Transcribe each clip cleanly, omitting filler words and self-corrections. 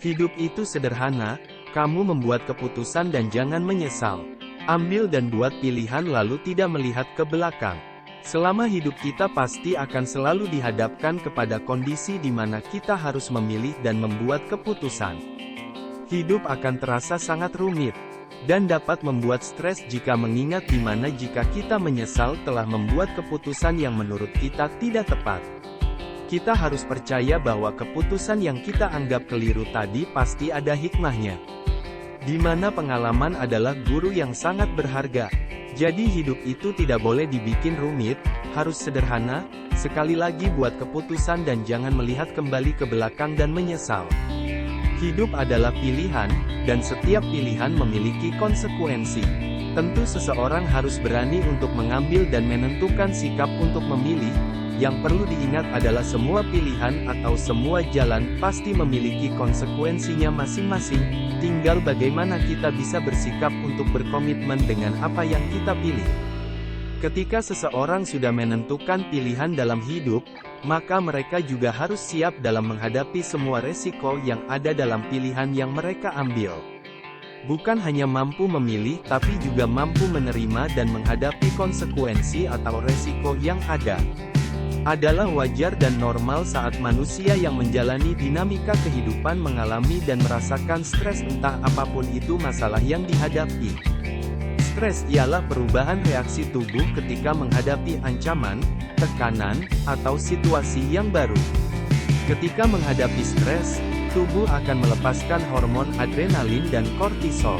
Hidup itu sederhana, kamu membuat keputusan dan jangan menyesal. Ambil dan buat pilihan lalu tidak melihat ke belakang. Selama hidup kita pasti akan selalu dihadapkan kepada kondisi di mana kita harus memilih dan membuat keputusan. Hidup akan terasa sangat rumit, dan dapat membuat stres jika mengingat di mana jika kita menyesal telah membuat keputusan yang menurut kita tidak tepat. Kita harus percaya bahwa keputusan yang kita anggap keliru tadi pasti ada hikmahnya. Di mana pengalaman adalah guru yang sangat berharga. Jadi hidup itu tidak boleh dibikin rumit, harus sederhana, sekali lagi buat keputusan dan jangan melihat kembali ke belakang dan menyesal. Hidup adalah pilihan, dan setiap pilihan memiliki konsekuensi. Tentu seseorang harus berani untuk mengambil dan menentukan sikap untuk memilih. Yang perlu diingat adalah semua pilihan atau semua jalan pasti memiliki konsekuensinya masing-masing, tinggal bagaimana kita bisa bersikap untuk berkomitmen dengan apa yang kita pilih. Ketika seseorang sudah menentukan pilihan dalam hidup, maka mereka juga harus siap dalam menghadapi semua resiko yang ada dalam pilihan yang mereka ambil. Bukan hanya mampu memilih tapi juga mampu menerima dan menghadapi konsekuensi atau resiko yang ada. Adalah wajar dan normal saat manusia yang menjalani dinamika kehidupan mengalami dan merasakan stres entah apapun itu masalah yang dihadapi. Stres ialah perubahan reaksi tubuh ketika menghadapi ancaman, tekanan, atau situasi yang baru. Ketika menghadapi stres, tubuh akan melepaskan hormon adrenalin dan kortisol.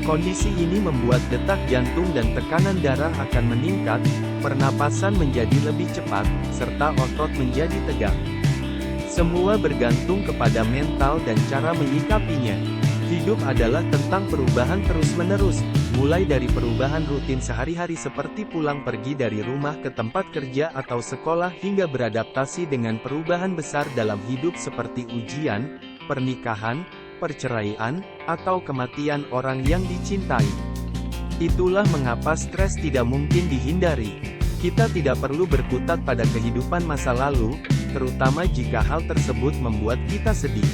Kondisi ini membuat detak jantung dan tekanan darah akan meningkat, pernapasan menjadi lebih cepat, serta otot menjadi tegang. Semua bergantung kepada mental dan cara menyikapinya. Hidup adalah tentang perubahan terus-menerus, mulai dari perubahan rutin sehari-hari seperti pulang pergi dari rumah ke tempat kerja atau sekolah hingga beradaptasi dengan perubahan besar dalam hidup seperti ujian, pernikahan, perceraian, atau kematian orang yang dicintai. Itulah mengapa stres tidak mungkin dihindari. Kita tidak perlu berkutat pada kehidupan masa lalu, terutama jika hal tersebut membuat kita sedih.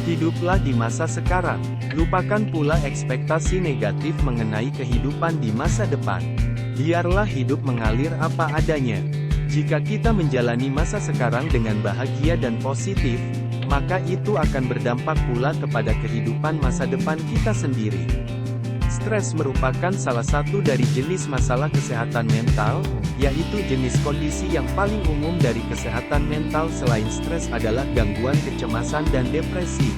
Hiduplah di masa sekarang. Lupakan pula ekspektasi negatif mengenai kehidupan di masa depan. Biarlah hidup mengalir apa adanya. Jika kita menjalani masa sekarang dengan bahagia dan positif, maka itu akan berdampak pula kepada kehidupan masa depan kita sendiri. Stres merupakan salah satu dari jenis masalah kesehatan mental, yaitu jenis kondisi yang paling umum dari kesehatan mental selain stres adalah gangguan kecemasan dan depresi.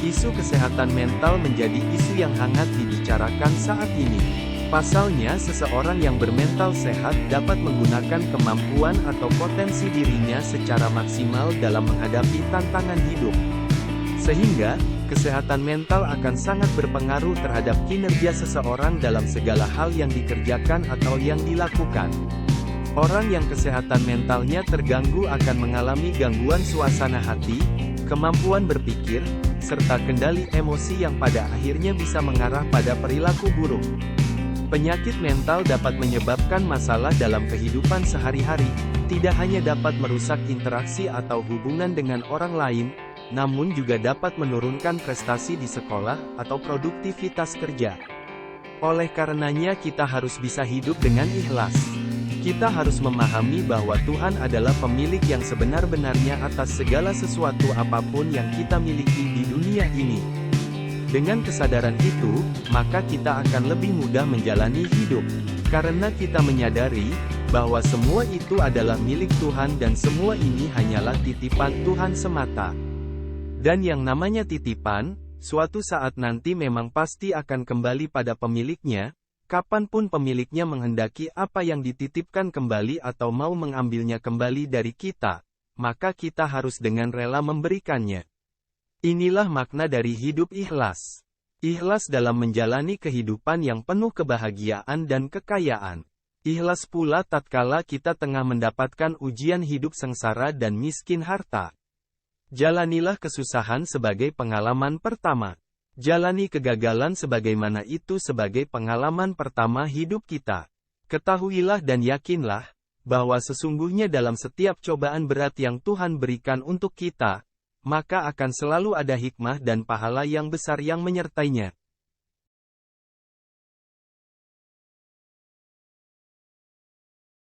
Isu kesehatan mental menjadi isu yang hangat dibicarakan saat ini. Pasalnya seseorang yang bermental sehat dapat menggunakan kemampuan atau potensi dirinya secara maksimal dalam menghadapi tantangan hidup. Sehingga, kesehatan mental akan sangat berpengaruh terhadap kinerja seseorang dalam segala hal yang dikerjakan atau yang dilakukan. Orang yang kesehatan mentalnya terganggu akan mengalami gangguan suasana hati, kemampuan berpikir, serta kendali emosi yang pada akhirnya bisa mengarah pada perilaku buruk. Penyakit mental dapat menyebabkan masalah dalam kehidupan sehari-hari, tidak hanya dapat merusak interaksi atau hubungan dengan orang lain, namun juga dapat menurunkan prestasi di sekolah atau produktivitas kerja. Oleh karenanya kita harus bisa hidup dengan ikhlas. Kita harus memahami bahwa Tuhan adalah pemilik yang sebenar-benarnya atas segala sesuatu apapun yang kita miliki di dunia ini. Dengan kesadaran itu, maka kita akan lebih mudah menjalani hidup. Karena kita menyadari, bahwa semua itu adalah milik Tuhan dan semua ini hanyalah titipan Tuhan semata. Dan yang namanya titipan, suatu saat nanti memang pasti akan kembali pada pemiliknya, kapanpun pemiliknya menghendaki apa yang dititipkan kembali atau mau mengambilnya kembali dari kita, maka kita harus dengan rela memberikannya. Inilah makna dari hidup ikhlas. Ikhlas dalam menjalani kehidupan yang penuh kebahagiaan dan kekayaan. Ikhlas pula tatkala kita tengah mendapatkan ujian hidup sengsara dan miskin harta. Jalanilah kesusahan sebagai pengalaman pertama. Jalani kegagalan sebagaimana itu sebagai pengalaman pertama hidup kita. Ketahuilah dan yakinlah, bahwa sesungguhnya dalam setiap cobaan berat yang Tuhan berikan untuk kita, maka akan selalu ada hikmah dan pahala yang besar yang menyertainya.